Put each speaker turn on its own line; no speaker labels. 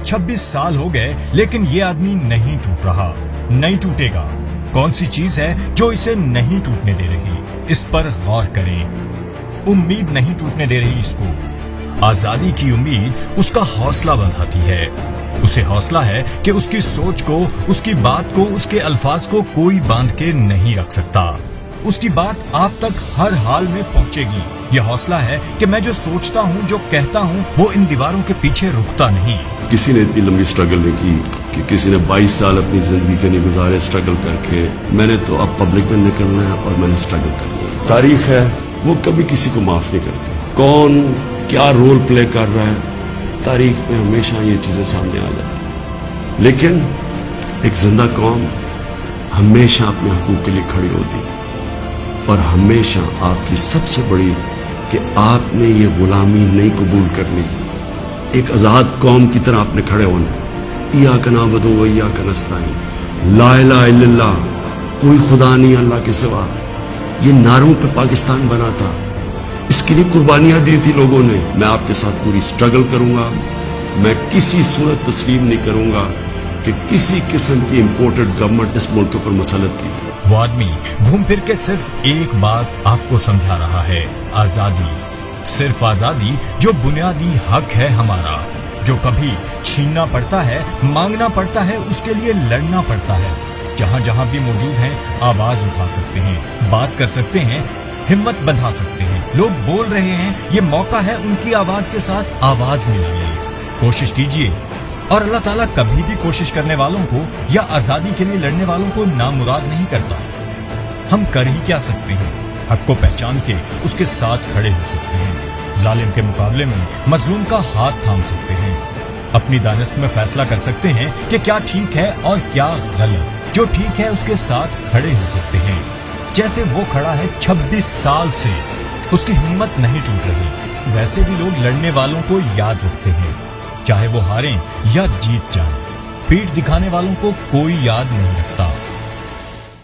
26 साल हो गए लेकिन ये आदमी नहीं टूट रहा, नहीं टूटेगा। कौन सी चीज है जो इसे नहीं टूटने दे रही? इस पर गौर करें। उम्मीद नहीं टूटने दे रही इसको। आजादी की उम्मीद उसका हौसला बंधाती है। उसे हौसला है कि उसकी सोच को, उसकी बात को, उसके अल्फाज को कोई बांध के नहीं रख सकता। उसकी बात आप तक हर हाल में पहुंचेगी। यह हौसला है कि मैं जो सोचता हूं, जो कहता हूं, वो इन दीवारों के पीछे रुकता नहीं।
किसी ने इतनी लंबी स्ट्रगल नहीं की कि किसी ने 22 साल अपनी जिंदगी के नहीं गुजारे स्ट्रगल करके। मैंने तो अब पब्लिक में निकलना है और मैंने स्ट्रगल करना है। तारीख है वो कभी किसी को माफ नहीं करती। कौन क्या रोल प्ले कर रहा है, तारीख में हमेशा ये चीजें सामने आ जाती। लेकिन एक जिंदा कौम हमेशा अपने हकूक के लिए खड़ी होती और हमेशा आपकी सबसे बड़ी कि आपने ये गुलामी नहीं कबूल करनी। एक आजाद कौम की तरह आपने खड़े होना है। इय्याका नअबुदु व इय्याका नस्तईन, ला इलाहा इल्लल्लाह, कोई खुदा नहीं अल्लाह के सिवा। ये नारों पे पाकिस्तान बना था, इसके लिए कुर्बानियां दी थी लोगों ने। मैं आपके साथ पूरी स्ट्रगल करूंगा। मैं किसी सूरत तस्लीम नहीं करूंगा कि किसी किस्म की इंपोर्टेड गवर्नमेंट इस मुल्क के ऊपर मसलत की।
वो आदमी घूम फिर के सिर्फ एक बात आपको समझा रहा है, आजादी। सिर्फ आजादी जो बुनियादी हक है हमारा, जो कभी छीनना पड़ता है, मांगना पड़ता है, उसके लिए लड़ना पड़ता है। जहां जहां भी मौजूद हैं आवाज उठा सकते हैं, बात कर सकते हैं, हिम्मत बंधा सकते हैं। लोग बोल रहे हैं, ये मौका है उनकी आवाज के साथ आवाज मिलाइए। कोशिश कीजिए और अल्लाह ताला कभी भी कोशिश करने वालों को या आजादी के लिए लड़ने वालों को नामुराद नहीं करता। हम कर ही क्या सकते हैं? हक को पहचान के उसके साथ खड़े हो सकते हैं। जालिम के मुकाबले में मजलूम का हाथ थाम सकते हैं। अपनी दानिस्त में फैसला कर सकते हैं कि क्या ठीक है और क्या गलत। जो ठीक है उसके साथ खड़े हो सकते हैं। जैसे वो खड़ा है 26 साल से, उसकी हिम्मत नहीं टूट रही। वैसे भी लोग लड़ने वालों को याद रखते हैं, चाहे वो हारें या जीत जाएं। पीठ दिखाने वालों को कोई याद नहीं रखता।